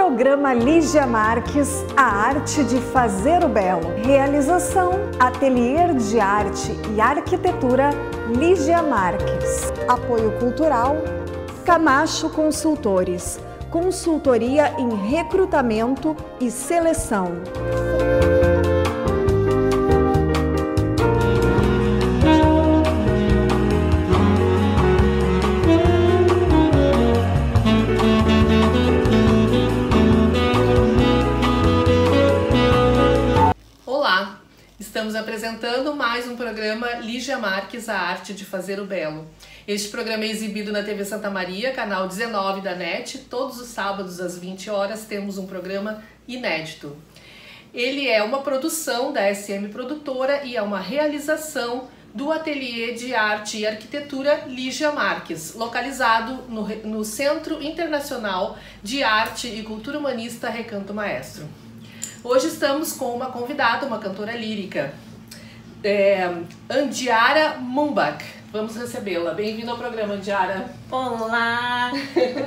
Programa Lígia Marques, a arte de fazer o belo. Realização, Ateliê de Arte e Arquitetura Lígia Marques. Apoio cultural, Camacho Consultores. Consultoria em recrutamento e seleção. Olá, estamos apresentando mais um programa Lígia Marques, a arte de fazer o belo. Este programa é exibido na TV Santa Maria, canal 19 da NET. Todos os sábados às 20 horas temos um programa inédito. Ele é uma produção da SM Produtora e é uma realização do Ateliê de Arte e Arquitetura Lígia Marques, localizado no Centro Internacional de Arte e Cultura Humanista Recanto Maestro. Hoje estamos com uma convidada, uma cantora lírica, Andiara Mumbach. Vamos recebê-la. Bem-vinda ao programa, Andiara. Olá!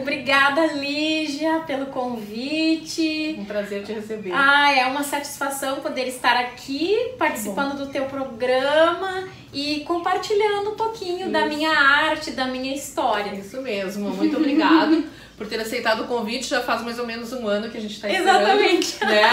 Obrigada, Lígia, pelo convite. Um prazer te receber. É uma satisfação poder estar aqui participando do teu programa e compartilhando um pouquinho da minha arte, da minha história. Isso mesmo. Muito obrigada por ter aceitado o convite. Já faz mais ou menos um ano que a gente está esperando. Exatamente. Né?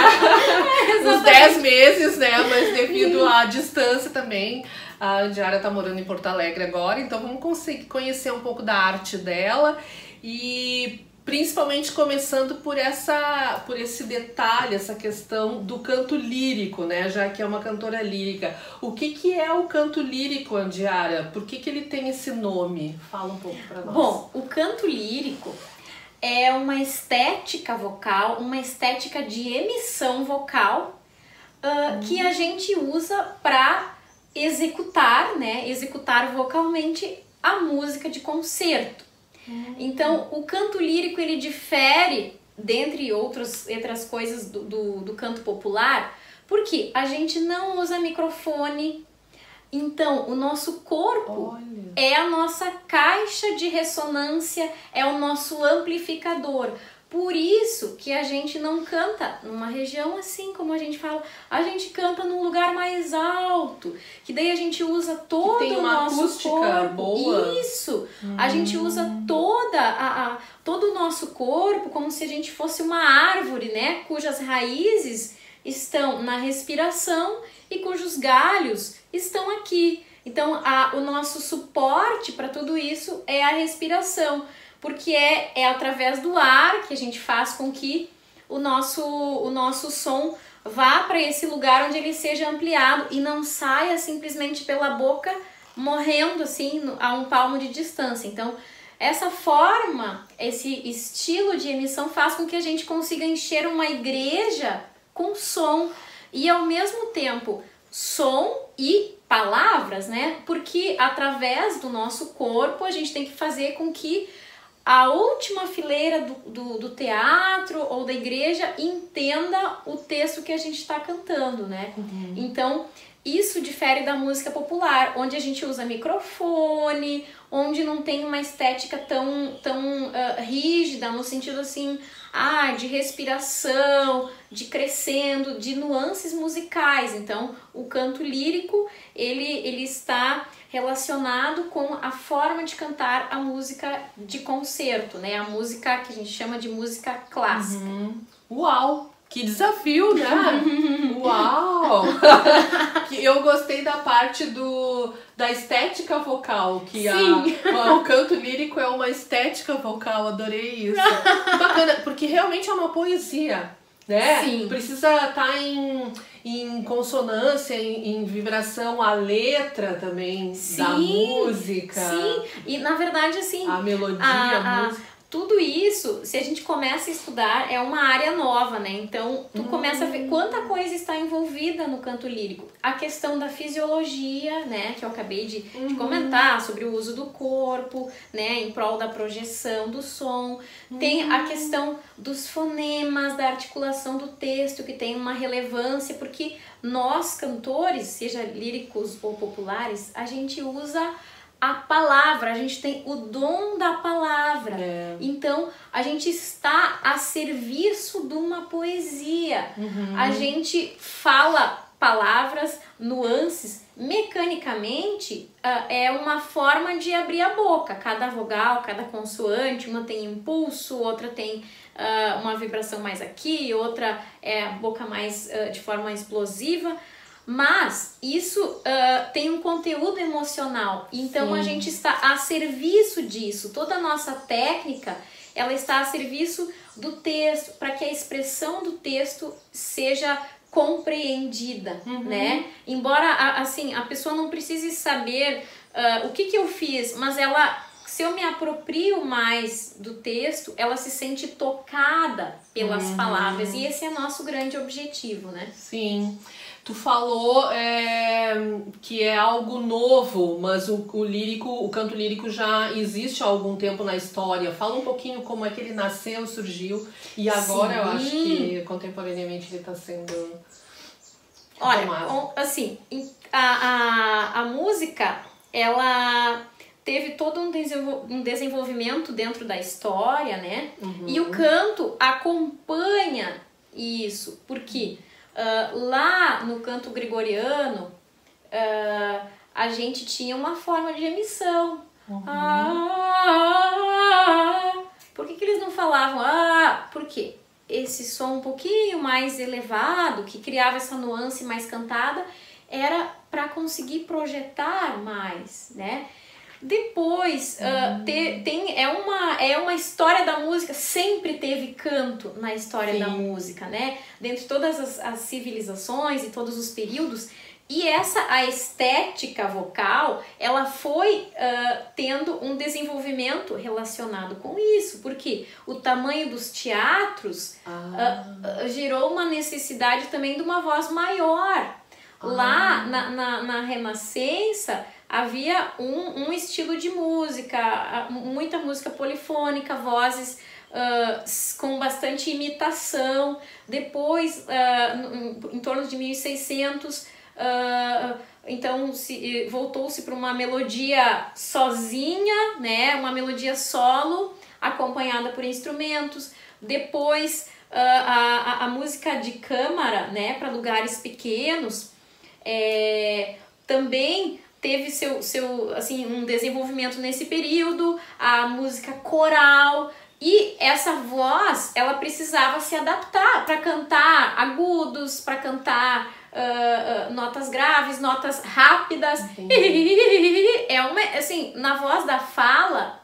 Uns 10 meses, né? Mas devido à distância também, a Andiara está morando em Porto Alegre agora, então vamos conseguir conhecer um pouco da arte dela e principalmente começando por esse detalhe, essa questão do canto lírico, né? Já que é uma cantora lírica. O que é o canto lírico, Andiara? Por que ele tem esse nome? Fala um pouco para nós. Bom, o canto lírico é uma estética vocal, uma estética de emissão vocal que a gente usa para executar, né? Executar vocalmente a música de concerto. Então, o canto lírico ele difere, dentre outras coisas do canto popular, porque a gente não usa microfone. Então, o nosso corpo é a nossa caixa de ressonância, é o nosso amplificador. Por isso que a gente não canta numa região assim, como a gente fala, a gente canta num lugar mais alto, que daí a gente usa todo o nosso corpo. Boa. Isso! A gente usa todo o nosso corpo como se a gente fosse uma árvore, né? Cujas raízes estão na respiração e cujos galhos estão aqui. Então, o nosso suporte para tudo isso é a respiração. Porque é através do ar que a gente faz com que o nosso som vá para esse lugar onde ele seja ampliado e não saia simplesmente pela boca morrendo assim a um palmo de distância. Então, essa forma, esse estilo de emissão faz com que a gente consiga encher uma igreja com som e ao mesmo tempo som e palavras, né? Porque através do nosso corpo a gente tem que fazer com que a última fileira do teatro ou da igreja entenda o texto que a gente está cantando, né? Então, isso difere da música popular, onde a gente usa microfone, onde não tem uma estética tão rígida, no sentido assim, de respiração, de crescendo, de nuances musicais. Então, o canto lírico, ele está relacionado com a forma de cantar a música de concerto, né? A música que a gente chama de música clássica. Uau! Que desafio, né? Uau! Eu gostei da parte da estética vocal, que o canto lírico é uma estética vocal, adorei isso. Bacana, porque realmente é uma poesia, né? Sim. Precisa estar em consonância, em vibração a letra também da música. Sim, e na verdade assim... A melodia, a música. Tudo isso, se a gente começa a estudar, é uma área nova, né? Então, tu começa a ver quanta coisa está envolvida no canto lírico. A questão da fisiologia, né? Que eu acabei de comentar, sobre o uso do corpo, né? Em prol da projeção do som. Tem a questão dos fonemas, da articulação do texto, que tem uma relevância, porque nós, cantores, seja líricos ou populares, a gente usa a palavra, a gente tem o dom da palavra. Então, a gente está a serviço de uma poesia. A gente fala palavras, nuances, mecanicamente é uma forma de abrir a boca. Cada vogal, cada consoante, uma tem impulso, outra tem uma vibração mais aqui, outra é a boca mais de forma explosiva. Mas isso tem um conteúdo emocional, então a gente está a serviço disso. Toda a nossa técnica, ela está a serviço do texto, para que a expressão do texto seja compreendida, né? Embora, assim, a pessoa não precise saber o que eu fiz, mas ela, se eu me aproprio mais do texto, ela se sente tocada pelas palavras, e esse é nosso grande objetivo, né? Sim. Tu falou que é algo novo, mas o canto lírico já existe há algum tempo na história. Fala um pouquinho como é que ele nasceu, surgiu, e agora eu acho que contemporaneamente ele está sendo retomado. Olha, assim, a música, ela teve todo um desenvolvimento dentro da história, né? E o canto acompanha isso, porque lá no canto gregoriano, a gente tinha uma forma de emissão. Por que eles não falavam? Por quê? Esse som um pouquinho mais elevado, que criava essa nuance mais cantada, era para conseguir projetar mais, né? Depois, é uma história da música, sempre teve canto na história da música, né? Dentro de todas as civilizações e todos os períodos. E a estética vocal, ela foi tendo um desenvolvimento relacionado com isso, porque o tamanho dos teatros gerou uma necessidade também de uma voz maior. Lá na Renascença, havia um estilo de música, muita música polifônica, vozes com bastante imitação. Depois, em torno de 1600, então voltou-se para uma melodia sozinha, né? Uma melodia solo, acompanhada por instrumentos. Depois, a música de câmara, né? Para lugares pequenos, também teve assim, um desenvolvimento nesse período. A música coral, e essa voz, ela precisava se adaptar para cantar agudos, para cantar notas graves, notas rápidas. Assim, na voz da fala,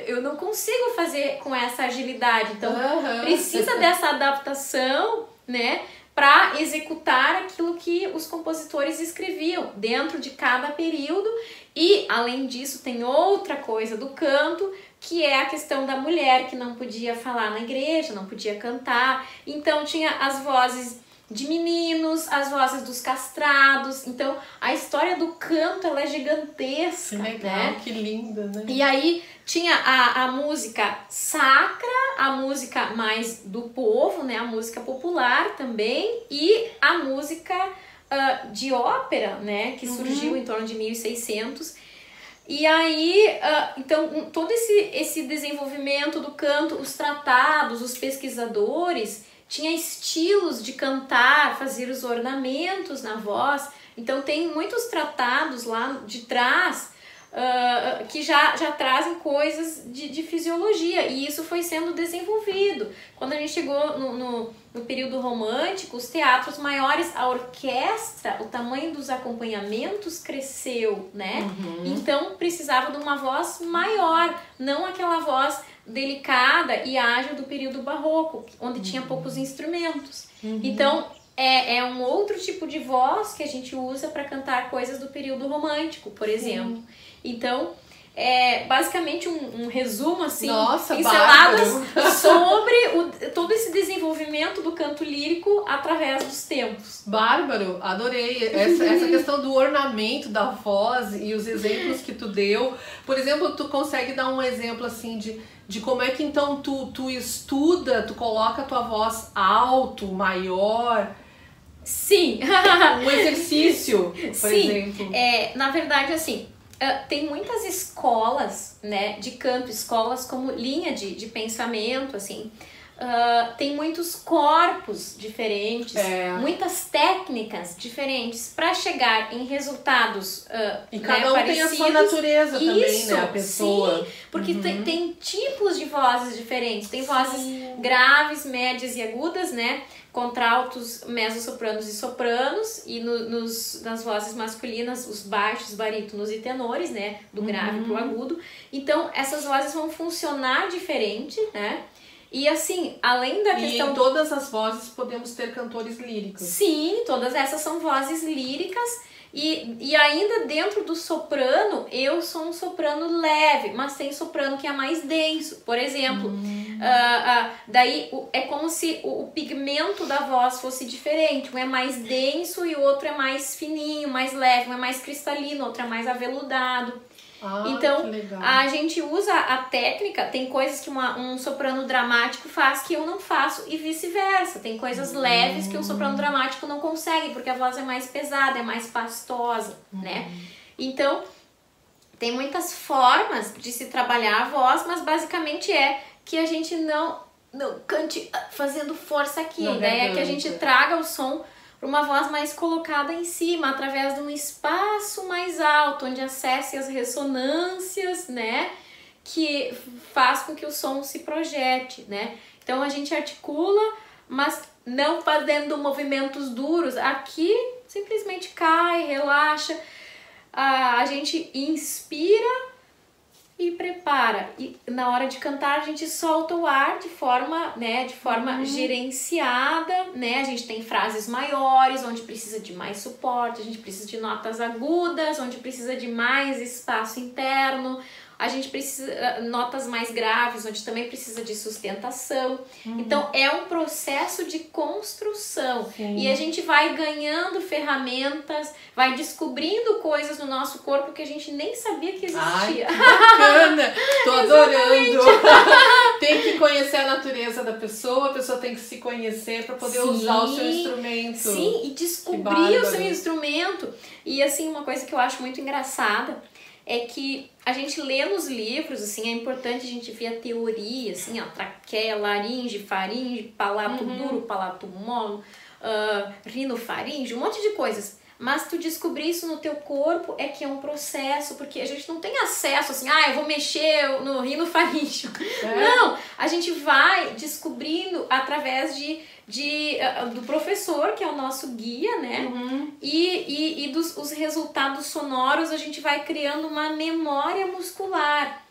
eu não consigo fazer com essa agilidade, então precisa dessa adaptação, né, para executar aquilo que os compositores escreviam dentro de cada período. E, além disso, tem outra coisa do canto, que é a questão da mulher que não podia falar na igreja, não podia cantar. Então, tinha as vozes de meninos, as vozes dos castrados. Então, a história do canto, ela é gigantesca. Que legal, né? Que linda, né? E aí, tinha a música sacra, a música mais do povo, né? A música popular também, e a música de ópera, né? Que surgiu em torno de 1600. E aí, então, todo esse desenvolvimento do canto, os tratados, os pesquisadores, tinha estilos de cantar, fazer os ornamentos na voz. Então, tem muitos tratados lá de trás que já trazem coisas de fisiologia, e isso foi sendo desenvolvido. Quando a gente chegou no período romântico, os teatros maiores, a orquestra, o tamanho dos acompanhamentos cresceu, né? Então precisava de uma voz maior, não aquela voz delicada e ágil do período barroco, onde tinha poucos instrumentos. Então é um outro tipo de voz que a gente usa para cantar coisas do período romântico, por exemplo. Então, basicamente um resumo, assim, pinceladas sobre todo esse desenvolvimento do canto lírico através dos tempos. Bárbaro, adorei essa questão do ornamento da voz e os exemplos que tu deu. Por exemplo, tu consegue dar um exemplo, assim, de como é que então tu estuda, tu coloca a tua voz alto, maior? Sim. Um exercício, por exemplo. Na verdade, assim, tem muitas escolas, né, de canto, escolas como linha de pensamento, assim. Tem muitos corpos diferentes, muitas técnicas diferentes para chegar em resultados e cada um tem a sua natureza também, né, a pessoa. Sim, porque tem tipos de vozes diferentes, tem vozes graves, médias e agudas, né, contraltos, mezzo-sopranos e sopranos, e nas vozes masculinas, os baixos, barítonos e tenores, né, do grave pro agudo. Então, essas vozes vão funcionar diferente, né? E assim, além da questão... E em todas as vozes podemos ter cantores líricos. Sim, todas essas são vozes líricas. E ainda dentro do soprano, eu sou um soprano leve, mas tem soprano que é mais denso. Por exemplo, daí é como se o pigmento da voz fosse diferente. Um é mais denso e o outro é mais fininho, mais leve. Um é mais cristalino, o outro é mais aveludado. Então, a gente usa a técnica, tem coisas que um soprano dramático faz que eu não faço e vice-versa. Tem coisas leves que um soprano dramático não consegue, porque a voz é mais pesada, é mais pastosa, né? Então, tem muitas formas de se trabalhar a voz, mas basicamente é que a gente não cante fazendo força aqui. A ideia é que a gente traga o som para uma voz mais colocada em cima, através de um espaço mais alto, onde acesse as ressonâncias, né, que faz com que o som se projete, né. Então a gente articula, mas não fazendo movimentos duros. Aqui simplesmente cai, relaxa, a gente inspira e prepara, e na hora de cantar a gente solta o ar de forma, né, gerenciada, né? A gente tem frases maiores, onde precisa de mais suporte, a gente precisa de notas agudas, onde precisa de mais espaço interno, a gente precisa notas mais graves, onde também precisa de sustentação. Então é um processo de construção. Sim. E a gente vai ganhando ferramentas, vai descobrindo coisas no nosso corpo que a gente nem sabia que existia. Ai, que bacana! Tô adorando! Tem que conhecer a natureza da pessoa, a pessoa tem que se conhecer para poder usar o seu instrumento. Sim, e descobrir o seu instrumento. E assim, uma coisa que eu acho muito engraçada é que a gente lê nos livros, assim, é importante a gente ver a teoria, assim, ó, traqueia, laringe, faringe, palato duro, palato mole, rinofaringe, um monte de coisas. Mas tu descobrir isso no teu corpo é que é um processo, porque a gente não tem acesso assim, eu vou mexer no rinofaríngeo. Não, a gente vai descobrindo através do professor, que é o nosso guia, né? E os resultados sonoros, a gente vai criando uma memória muscular.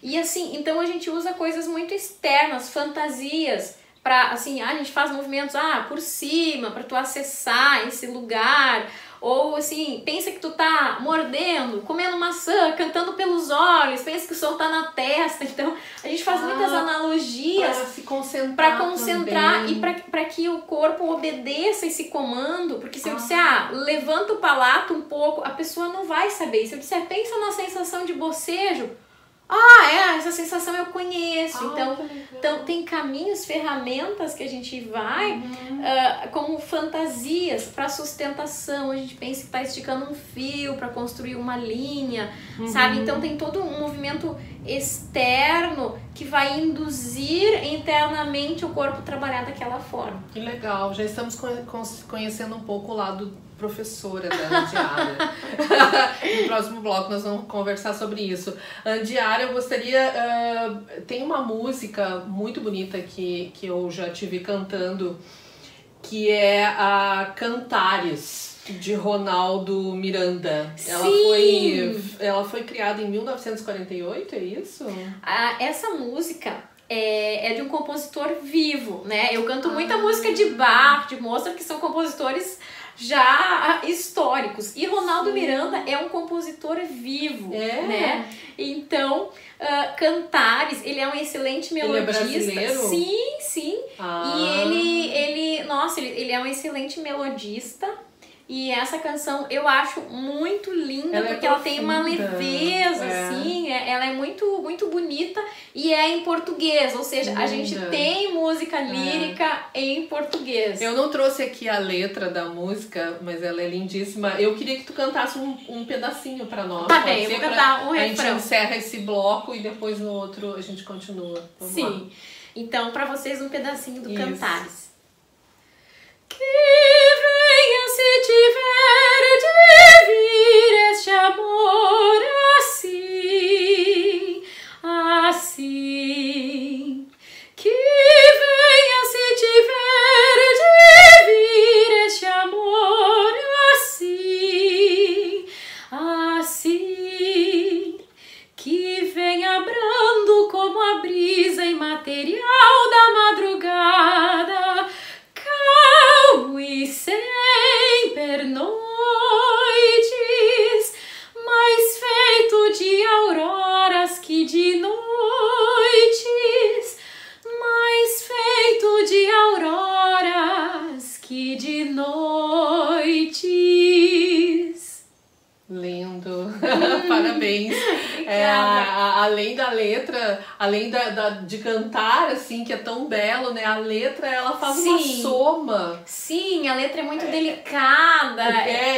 E assim, então a gente usa coisas muito externas, fantasias, pra, assim, a gente faz movimentos por cima, para tu acessar esse lugar. Ou assim, pensa que tu tá mordendo, comendo maçã, cantando pelos olhos, pensa que o som tá na testa. Então a gente faz muitas analogias para se concentrar, e para que o corpo obedeça esse comando. Porque se eu disser, levanta o palato um pouco, a pessoa não vai saber. Se eu disser, pensa na sensação de bocejo, essa sensação eu conheço. Então tem caminhos, ferramentas que a gente vai como fantasias para sustentação. A gente pensa que está esticando um fio para construir uma linha, sabe? Então tem todo um movimento externo que vai induzir internamente o corpo a trabalhar daquela forma. Que legal, já estamos conhecendo um pouco o lado professora da Andiara. No próximo bloco nós vamos conversar sobre isso. Andiara, eu gostaria... tem uma música muito bonita que eu já te vi cantando, que é a Cantares, de Ronaldo Miranda. Ela foi criada em 1948, é isso? Essa música é de um compositor vivo, né? Eu canto muita música de Bach, de Mozart, que são compositores já históricos. E Ronaldo Miranda é um compositor vivo, né? Então, Cantares, ele é um excelente melodista. Ele é brasileiro? Sim. E ele é um excelente melodista. E essa canção eu acho muito linda, ela porque é ela tem uma leveza, é. assim, ela é muito, muito bonita e é em português, ou seja, Linda. a gente tem música lírica em português. Eu não trouxe aqui a letra da música, mas ela é lindíssima. Eu queria que tu cantasse um pedacinho pra nós. Tá bem, eu vou cantar um refrão. A gente encerra esse bloco e depois no outro a gente continua. Vamos Sim, lá. então pra vocês um pedacinho do Isso. Cantares. Que venha se tiver de vir este amor assim, assim. Que venha se tiver de vir este amor assim, assim. Que venha brando como a brisa imaterial da madrugada, calmo e sem pernoites, mais feito de auroras que de noites, mais feito de auroras que de noites. Lindo, parabéns. Além da letra, além de cantar, assim, que é tão belo, né? A letra, ela faz uma soma. Sim, a letra é muito delicada.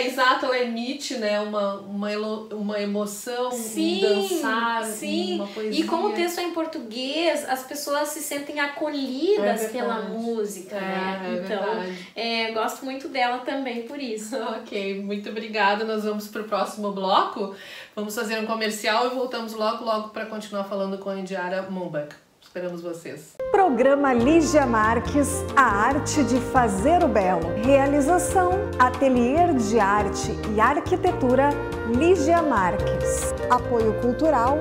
Exato, ela emite, né? Uma emoção, um dançar, uma poesia. E como o texto é em português, as pessoas se sentem acolhidas pela música, né? Então, gosto muito dela também por isso. Ok, muito obrigada. Nós vamos pro próximo bloco. Vamos fazer um comercial e voltamos logo para continuar falando com a Andiara Mumbach. Esperamos vocês. Programa Lígia Marques, a arte de fazer o belo. Realização, Ateliê de Arte e Arquitetura Lígia Marques. Apoio cultural,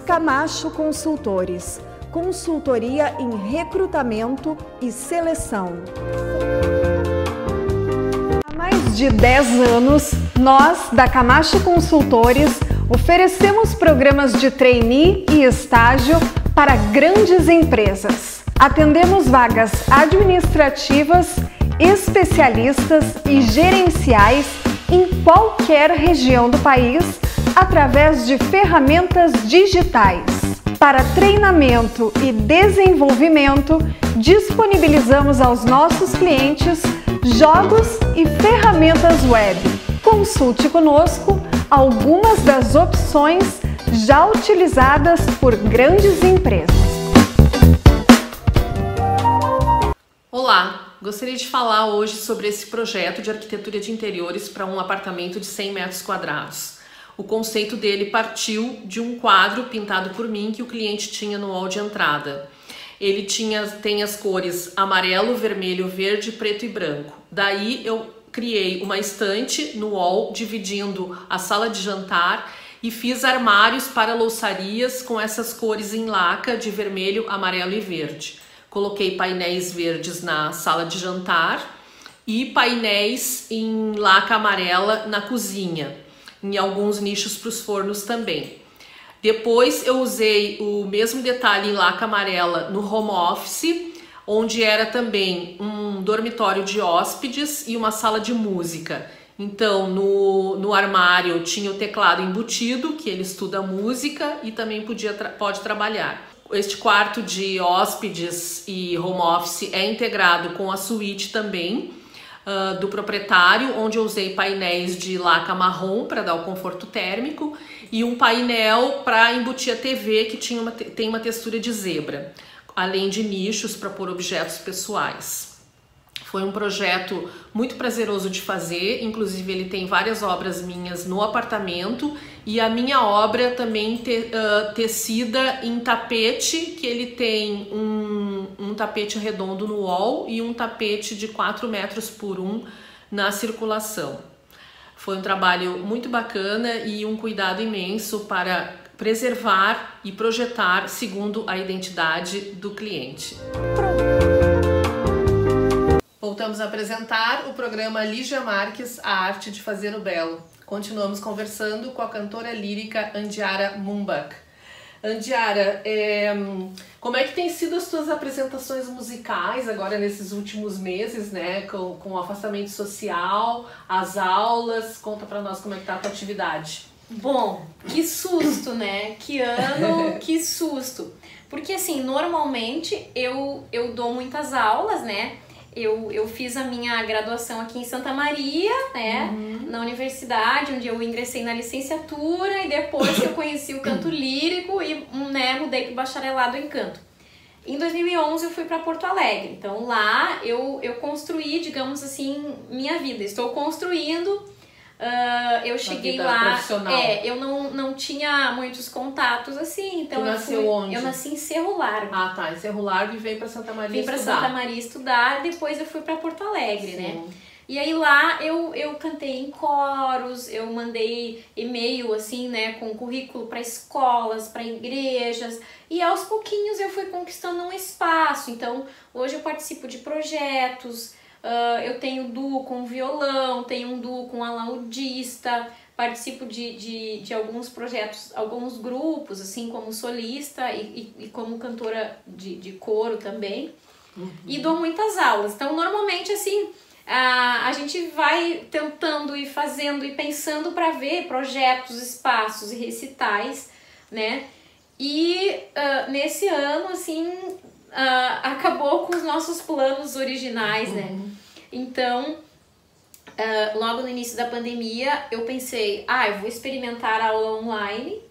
Camacho Consultores. Consultoria em recrutamento e seleção. Há mais de 10 anos, nós, da Camacho Consultores, oferecemos programas de trainee e estágio para grandes empresas. Atendemos vagas administrativas, especialistas e gerenciais em qualquer região do país através de ferramentas digitais. Para treinamento e desenvolvimento, disponibilizamos aos nossos clientes jogos e ferramentas web. Consulte conosco algumas das opções já utilizadas por grandes empresas. Olá, gostaria de falar hoje sobre esse projeto de arquitetura de interiores para um apartamento de 100 metros quadrados. O conceito dele partiu de um quadro pintado por mim que o cliente tinha no hall de entrada. Ele tem as cores amarelo, vermelho, verde, preto e branco. Daí eu criei uma estante no hall, dividindo a sala de jantar e fiz armários para louçarias com essas cores em laca de vermelho, amarelo e verde. Coloquei painéis verdes na sala de jantar e painéis em laca amarela na cozinha, em alguns nichos para os fornos também. Depois eu usei o mesmo detalhe em laca amarela no home office, onde era também um dormitório de hóspedes e uma sala de música. Então no armário tinha o teclado embutido, que ele estuda música e também pode trabalhar. Este quarto de hóspedes e home office é integrado com a suíte também do proprietário, onde eu usei painéis de laca marrom para dar o conforto térmico e um painel para embutir a TV que tem uma textura de zebra, além de nichos para pôr objetos pessoais. Foi um projeto muito prazeroso de fazer, inclusive ele tem várias obras minhas no apartamento e a minha obra também tecida em tapete, que ele tem um tapete redondo no wall e um tapete de 4 metros por 1 na circulação. Foi um trabalho muito bacana e um cuidado imenso para preservar e projetar segundo a identidade do cliente. Voltamos a apresentar o programa Lígia Marques, a arte de fazer o belo. Continuamos conversando com a cantora lírica Andiara Mumbach. Andiara, como é que tem sido as tuas apresentações musicais agora nesses últimos meses, né? Com o afastamento social, as aulas, conta pra nós como é que tá a tua atividade. Bom, que susto, né? Que ano, que susto. Porque assim, normalmente eu dou muitas aulas, né? Eu fiz a minha graduação aqui em Santa Maria, né? Na universidade, onde eu ingressei na licenciatura e depois eu conheci o canto lírico e, né, mudei pro bacharelado em canto. Em 2011 eu fui para Porto Alegre, então lá eu construí, digamos assim, minha vida. Estou construindo. Eu cheguei lá, eu não tinha muitos contatos assim, então tu nasceu onde? Eu nasci em Cerro Largo. Ah, tá, em Cerro Largo e veio para Santa Maria estudar. Vim para Santa Maria estudar, depois eu fui para Porto Alegre, né? E aí lá eu cantei em coros, eu mandei e-mail assim, né, com currículo para escolas, para igrejas, e aos pouquinhos eu fui conquistando um espaço. Então hoje eu participo de projetos. Eu tenho duo com violão, tenho um duo com alaudista, participo de alguns projetos, alguns grupos, assim, como solista e como cantora de coro também. E dou muitas aulas. Então, normalmente, assim, a gente vai tentando e fazendo e pensando para ver projetos, espaços e recitais, né? E nesse ano, assim, acabou com os nossos planos originais, né? Então, logo no início da pandemia, eu pensei, eu vou experimentar a aula online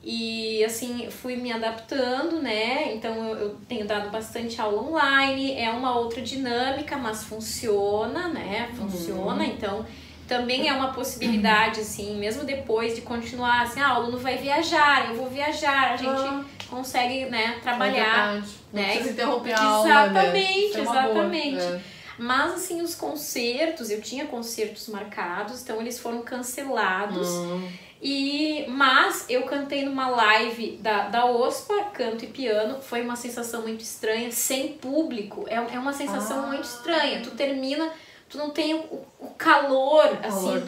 e, assim, fui me adaptando, né? Então, eu tenho dado bastante aula online, é uma outra dinâmica, mas funciona, né? Funciona, então... Também é uma possibilidade, assim, mesmo depois de continuar, assim, o aluno vai viajar, eu vou viajar, a gente consegue, né, trabalhar. Não né? precisa interromper a aula, Exatamente, né? exatamente. Mas, assim, os concertos, eu tinha concertos marcados, então eles foram cancelados. Mas eu cantei numa live da OSPA, canto e piano, foi uma sensação muito estranha, sem público, é uma sensação muito estranha, tu termina... Tu não tem o calor, assim,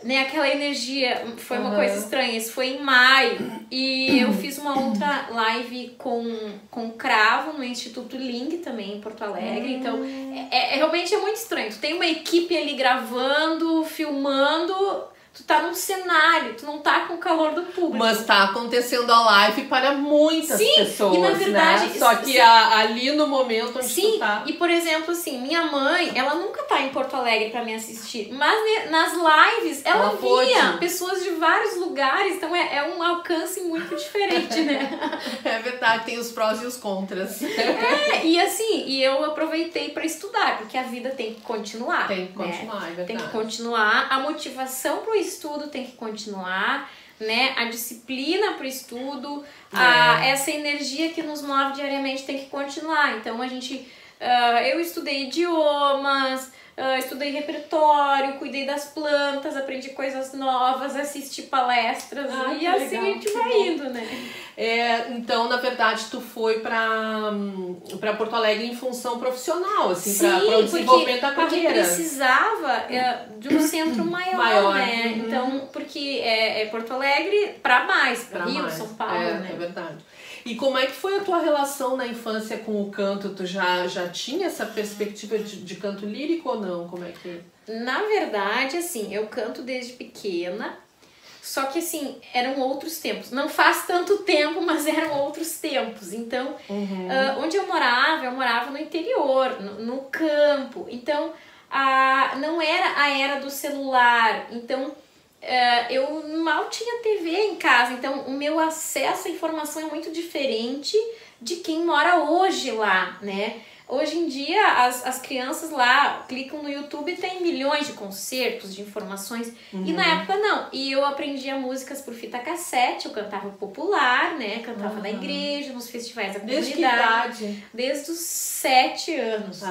né? Aquela energia, foi uma coisa estranha. Isso foi em maio. E eu fiz uma outra live com Cravo no Instituto Ling, também em Porto Alegre. Então, realmente é muito estranho. Tu tem uma equipe ali gravando, filmando... Tu tá num cenário, tu não tá com o calor do público. Mas tá acontecendo a live para muitas pessoas, e na verdade, né? Só que ali no momento onde tu tá... E por exemplo, assim, minha mãe, ela nunca tá em Porto Alegre pra me assistir, mas nas lives ela via pessoas de vários lugares, então é um alcance muito diferente, né? É verdade, tem os prós e os contras. E assim, eu aproveitei pra estudar, porque a vida tem que continuar. Tem que continuar, é verdade. Tem que continuar, a motivação pro estudo tem que continuar, né? A disciplina pro estudo, essa energia que nos move diariamente tem que continuar. Então a gente, eu estudei idiomas, estudei repertório, cuidei das plantas, aprendi coisas novas, assisti palestras e assim a gente vai indo, né? Então, na verdade, tu foi pra Porto Alegre em função profissional, assim, para o desenvolvimento da carreira. Porque precisava de um centro maior, né? Então, porque Porto Alegre pra Rio, São Paulo, né? É verdade. E como é que foi a tua relação na infância com o canto? Tu já tinha essa perspectiva de canto lírico ou não? Como é que... Na verdade, assim, eu canto desde pequena, só que, assim, eram outros tempos. Não faz tanto tempo, mas eram outros tempos. Então, onde eu morava no interior, no campo. Então, não era a era do celular. Então... eu mal tinha TV em casa, então o meu acesso à informação é muito diferente de quem mora hoje lá, né? Hoje em dia as crianças lá clicam no YouTube e tem milhões de concertos, de informações, e na época não. E eu aprendia músicas por fita cassete, eu cantava popular, né? Cantava na igreja, nos festivais da comunidade. Desde que idade? Desde os 7 anos.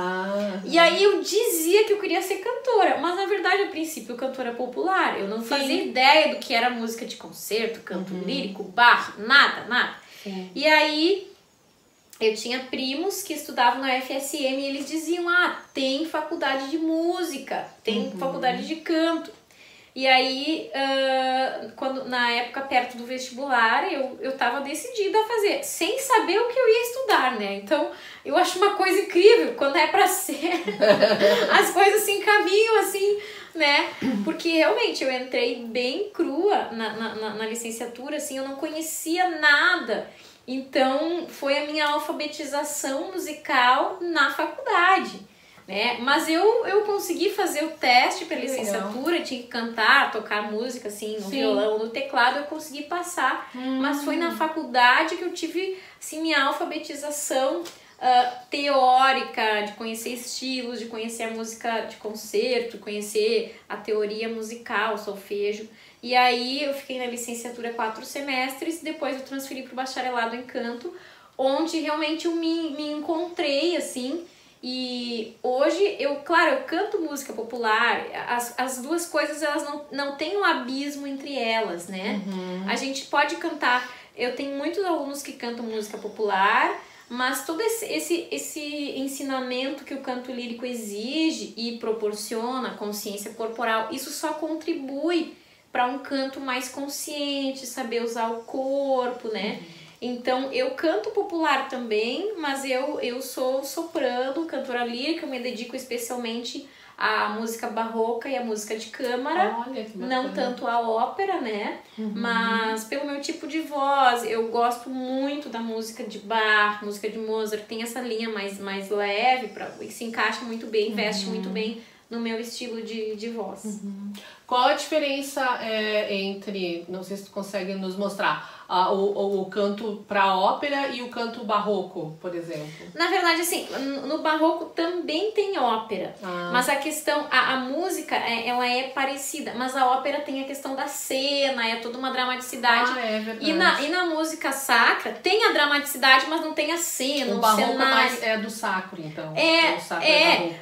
E aí eu dizia que eu queria ser cantora, mas na verdade, a princípio, cantora popular. Eu não fazia ideia do que era música de concerto, canto lírico, barro, nada. E aí... eu tinha primos que estudavam na UFSM e eles diziam, tem faculdade de música, tem faculdade de canto. E aí, na época perto do vestibular, eu tava decidida a fazer, sem saber o que eu ia estudar, né? Então, eu acho uma coisa incrível, quando é pra ser, as coisas se encaminham assim, né? Porque realmente eu entrei bem crua na licenciatura, assim, eu não conhecia nada. Então, foi a minha alfabetização musical na faculdade. Né? Mas eu consegui fazer o teste para licenciatura, tinha que cantar, tocar música assim, no violão, no teclado, eu consegui passar. Mas foi na faculdade que eu tive assim, minha alfabetização teórica, de conhecer estilos, de conhecer a música de concerto, conhecer a teoria musical, solfejo. E aí eu fiquei na licenciatura 4 semestres, depois eu transferi para o bacharelado em canto, onde realmente eu me encontrei assim. E hoje, eu canto música popular, as duas coisas elas não tem um abismo entre elas, né? A gente pode cantar, eu tenho muitos alunos que cantam música popular, mas todo esse ensinamento que o canto lírico exige e proporciona, consciência corporal, isso só contribui para um canto mais consciente, saber usar o corpo, né? Então, eu canto popular também, mas eu sou soprano, cantora lírica, eu me dedico especialmente à música barroca e à música de câmara. Olha, que bacana. Não tanto à ópera, né? Mas pelo meu tipo de voz, eu gosto muito da música de Bach, música de Mozart, tem essa linha mais leve, e se encaixa muito bem, veste muito bem no meu estilo de voz. Qual a diferença entre, não sei se tu consegue nos mostrar, o canto para ópera e o canto barroco, por exemplo? Na verdade, assim, no barroco também tem ópera, mas a questão, a música, ela é parecida, mas a ópera tem a questão da cena, é toda uma dramaticidade. É verdade. E na música sacra tem a dramaticidade, mas não tem a cena, o o barroco cenário. mais é do sacro, então. O sacro barroco.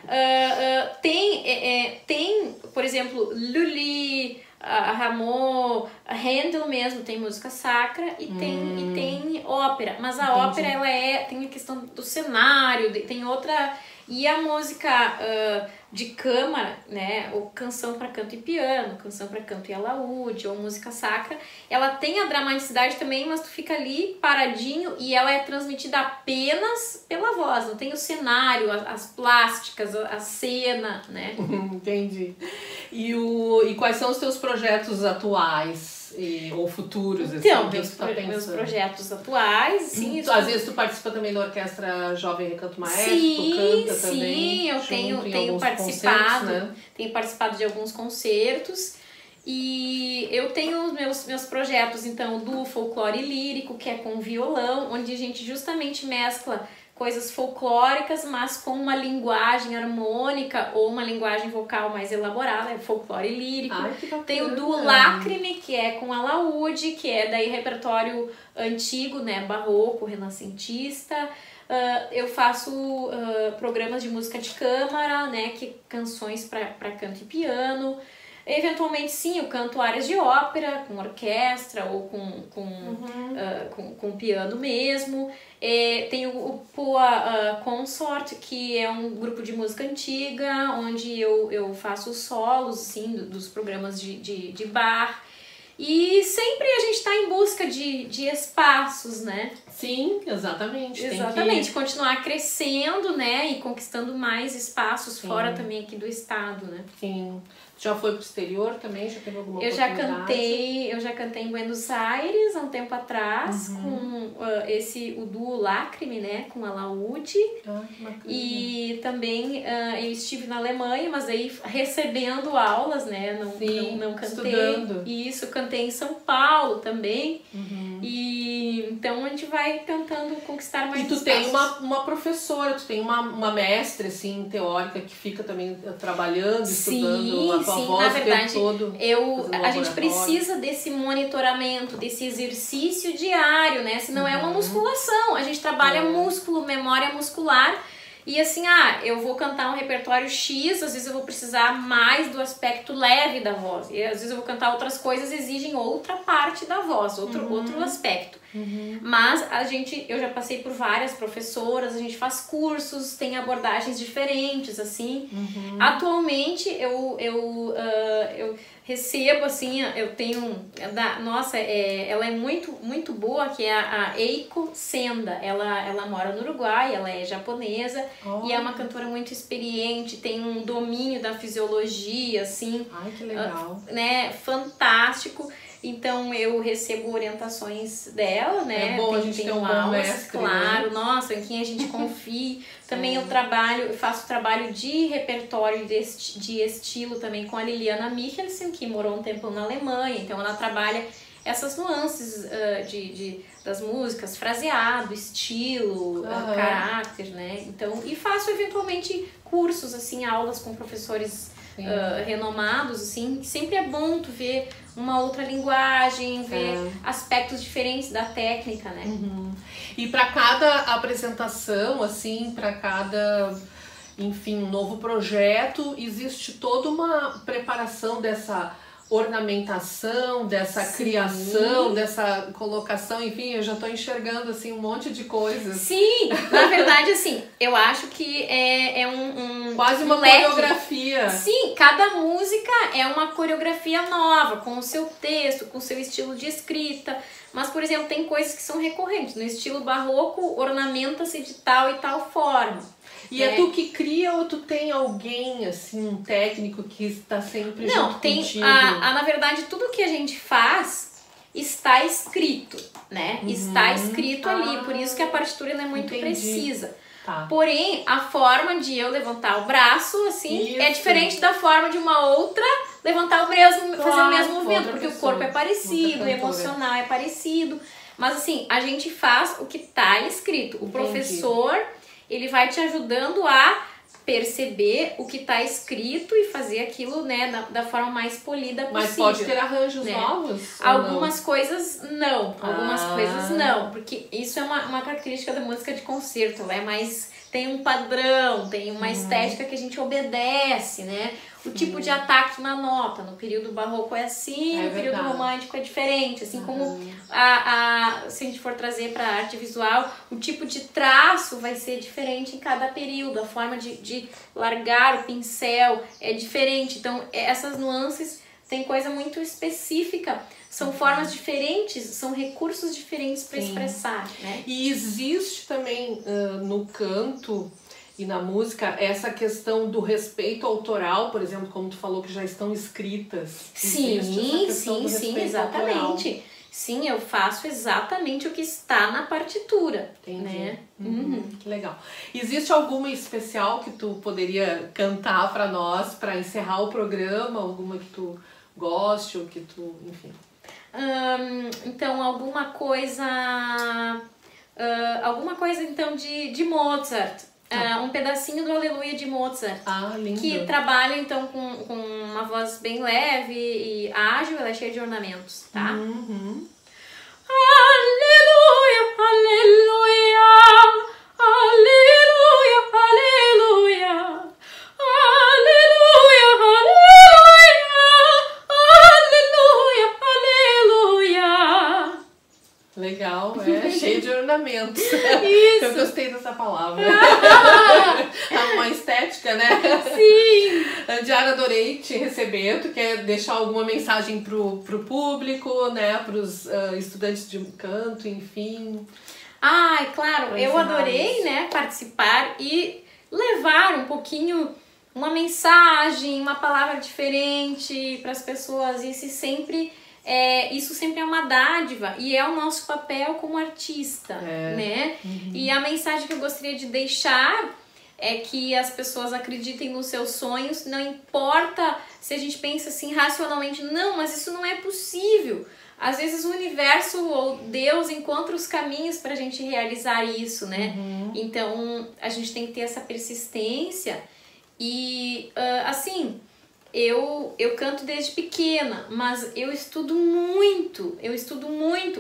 Tem, por exemplo, Lully, Rameau, Handel mesmo tem música sacra e tem ópera, mas a ópera ela tem a questão do cenário, tem outra, e a música de câmara, né, ou canção para canto e piano, canção para canto e alaúde, ou música sacra, ela tem a dramaticidade também, mas tu fica ali paradinho e ela é transmitida apenas pela voz, não tem o cenário, as plásticas, a cena, né? Entendi. E quais são os teus projetos atuais ou futuros? Então, assim, meus projetos atuais, sim. Às vezes tu participa também da Orquestra Jovem Recanto Maestro, tu canta também. Sim, eu tenho participado, né? Tenho participado de alguns concertos. E eu tenho os meus projetos, então, do folclore lírico, que é com violão, onde a gente justamente mescla coisas folclóricas, mas com uma linguagem harmônica ou uma linguagem vocal mais elaborada, é folclore lírico. Ai, que bacana. Tem o duo Lacrime, que é com alaúde, que é daí repertório antigo, né, barroco, renascentista. Eu faço programas de música de câmara, né, canções para canto e piano. Eventualmente, sim, eu canto áreas de ópera, com orquestra ou com piano mesmo. Tem o Poa Consort, que é um grupo de música antiga, onde eu faço solos, assim, dos programas de bar. E sempre a gente está em busca de espaços, né? Sim, exatamente. Exatamente, continuar crescendo, né? E conquistando mais espaços fora também aqui do estado, né? Sim. Já foi pro exterior também? Já teve alguma oportunidade? Eu já cantei em Buenos Aires há um tempo atrás, com o duo Lacrime, né? Com alaúde. E também eu estive na Alemanha, mas aí recebendo aulas, né? Não cantei. Estudando. Isso, cantei em São Paulo também. E então a gente vai tentando conquistar mais espaços. E tu tem uma professora, tu tem uma mestre, assim, teórica, que fica também trabalhando, estudando a tua voz, na verdade, todo. A gente precisa desse monitoramento, desse exercício diário, né? Senão é uma musculação. A gente trabalha músculo, memória muscular. E assim, eu vou cantar um repertório X, às vezes eu vou precisar mais do aspecto leve da voz. E às vezes eu vou cantar outras coisas que exigem outra parte da voz, outro aspecto. Mas eu já passei por várias professoras, a gente faz cursos, tem abordagens diferentes, assim. Atualmente eu recebo, assim, eu tenho, nossa, ela é muito boa, que é a Eiko Senda. Ela mora no Uruguai, ela é japonesa e é uma cantora muito experiente, tem um domínio da fisiologia, assim. Ai, que legal. Né, fantástico. Então eu recebo orientações dela, né? É bom a gente ter um bom mestre, claro, né? nossa, em quem a gente confia. Também eu faço trabalho de repertório de estilo também com a Liliana Michelsen, que morou um tempo na Alemanha. Então ela trabalha essas nuances das músicas, fraseado, estilo, caráter, né? Então, e faço eventualmente cursos, assim, aulas com professores renomados, assim. Sempre é bom tu ver uma outra linguagem, ver aspectos diferentes da técnica, né? E para cada apresentação, assim, para cada, enfim, novo projeto, existe toda uma preparação dessa ornamentação, dessa criação, dessa colocação, enfim, eu já tô enxergando, assim, um monte de coisas. Sim, na verdade, assim, eu acho que quase uma coreografia. Sim, cada música é uma coreografia nova, com o seu texto, com o seu estilo de escrita. Mas, por exemplo, tem coisas que são recorrentes. No estilo barroco, ornamenta-se de tal e tal forma. E é tu que cria ou tu tem alguém, assim, um técnico que está sempre junto contigo? Na verdade, tudo que a gente faz está escrito, né? Está escrito ali, por isso que a partitura é muito precisa. Tá. Porém, a forma de eu levantar o braço, assim, é diferente da forma de uma outra levantar o mesmo, fazer o mesmo movimento, porque o corpo é parecido, o emocional é parecido. Mas, assim, a gente faz o que está escrito. O professor, ele vai te ajudando a perceber o que está escrito e fazer aquilo, né, da forma mais polida possível. Mas pode ter arranjos novos? Algumas coisas não, coisas não, porque isso é uma característica da música de concerto, ela é mais, tem um padrão, tem uma estética que a gente obedece, né? O tipo de ataque na nota, no período barroco é assim, no período romântico é diferente, assim como se a gente for trazer para a arte visual, o tipo de traço vai ser diferente em cada período, a forma de largar o pincel é diferente, então essas nuances tem coisa muito específica, são formas diferentes, são recursos diferentes para expressar, né? E existe também no canto e na música essa questão do respeito autoral, por exemplo, como tu falou que já estão escritas. Sim, exatamente. Autoral. Sim, eu faço exatamente o que está na partitura. Entendi. Né? Que legal. Existe alguma especial que tu poderia cantar para nós, para encerrar o programa? Alguma que tu goste ou que tu, enfim... Então, alguma coisa então de Mozart. Um pedacinho do Aleluia de Mozart. Lindo. Que trabalha então com uma voz bem leve e ágil, ela é cheia de ornamentos, tá? Aleluia, aleluia, aleluia, aleluia, aleluia, aleluia, aleluia, aleluia. Legal, cheio de ornamentos. Isso. Eu gostei dessa palavra. Uma estética, né? Sim. Diara, adorei te receber. Tu quer deixar alguma mensagem pro público, né? Pros estudantes de canto, enfim? Claro, eu adorei, né, participar e levar um pouquinho, uma mensagem, uma palavra diferente para as pessoas. Isso sempre é uma dádiva e é o nosso papel como artista, né? E a mensagem que eu gostaria de deixar é que as pessoas acreditem nos seus sonhos, não importa se a gente pensa assim racionalmente, não, mas isso não é possível. Às vezes o universo ou Deus encontra os caminhos para a gente realizar isso, né? Então a gente tem que ter essa persistência e assim... Eu canto desde pequena, mas eu estudo muito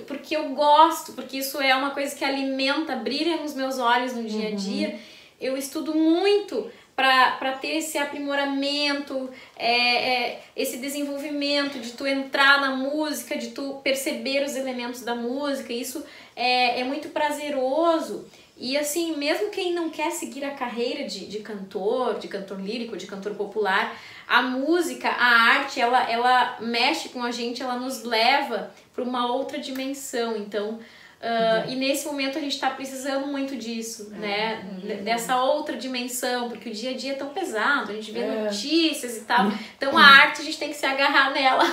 porque eu gosto, porque isso é uma coisa que alimenta, brilha nos meus olhos no dia a dia. Eu estudo muito para ter esse aprimoramento, esse desenvolvimento de tu entrar na música, de tu perceber os elementos da música. Isso é muito prazeroso. E assim, mesmo quem não quer seguir a carreira de cantor lírico, de cantor popular, a música, a arte, ela mexe com a gente, ela nos leva para uma outra dimensão. Então, e nesse momento a gente está precisando muito disso, né? Dessa outra dimensão, porque o dia a dia é tão pesado, a gente vê notícias e tal. Então a arte a gente tem que se agarrar nela.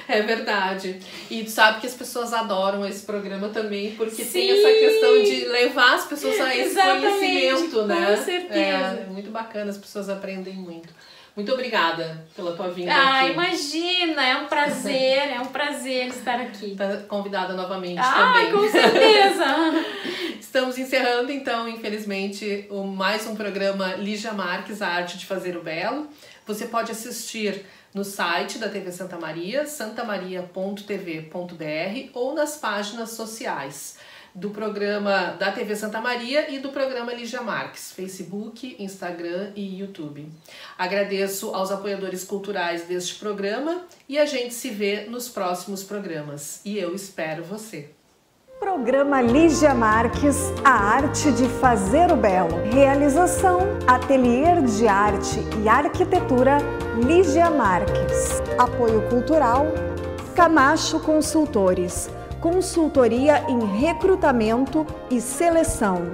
É verdade. E tu sabe que as pessoas adoram esse programa também, porque tem essa questão de levar as pessoas a esse conhecimento, né? Com certeza. É muito bacana, as pessoas aprendem muito. Muito obrigada pela tua vinda aqui. Imagina, é um prazer estar aqui. Tá convidada novamente também. Com certeza! Estamos encerrando, então, infelizmente, mais um programa Lígia Marques, a arte de fazer o belo. Você pode assistir no site da TV Santa Maria, santamaria.tv.br, ou nas páginas sociais do programa da TV Santa Maria e do programa Lígia Marques, Facebook, Instagram e YouTube. Agradeço aos apoiadores culturais deste programa e a gente se vê nos próximos programas. E eu espero você. Programa Lígia Marques, a arte de fazer o belo. Realização, Ateliê de Arte e Arquitetura Lígia Marques. Apoio cultural, Camacho Consultores. Consultoria em recrutamento e seleção.